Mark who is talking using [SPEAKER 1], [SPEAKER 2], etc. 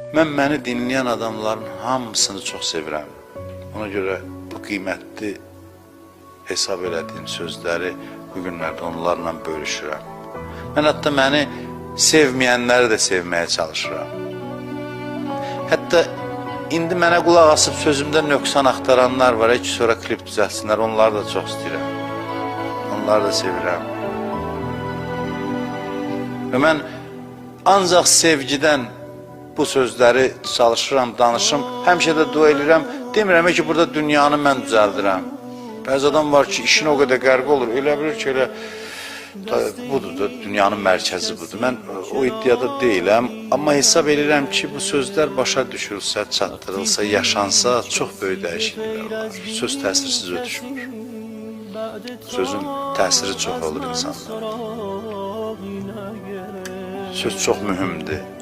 [SPEAKER 1] Mən məni dinləyən adamların hamısını çox sevirəm. Ona görə bu qiymətli hesab elədiyim sözləri bu günlərdə onlarla bölüşürəm. Mən hətta məni sevməyənləri də sevməyə çalışıram. Hətta indi mənə qulaq asıb sözümdə nöqsan axtaranlar var, ki sonra klip düzəltsinlər, onları da çox istəyirəm. Onları da sevirəm. Və mən ancaq sevgidən bu sözləri çalışıram, danışım. Həmişə də dua edirəm. Demirəm ki, burada dünyanı mən düzəldirəm. Bəzi adam var ki, işin o qədər qərq olur. Elə bilir ki, elə budur da, dünyanın mərkəzi budur. Mən o iddiada deyiləm. Amma hesab edirəm ki, bu sözlər başa düşülsə, çatdırılsa, yaşansa, çox böyük dəyişikliklər var. Söz təsirsiz ötüşmür. Sözün təsiri çox olur insanlara. Söz çox mühümdür.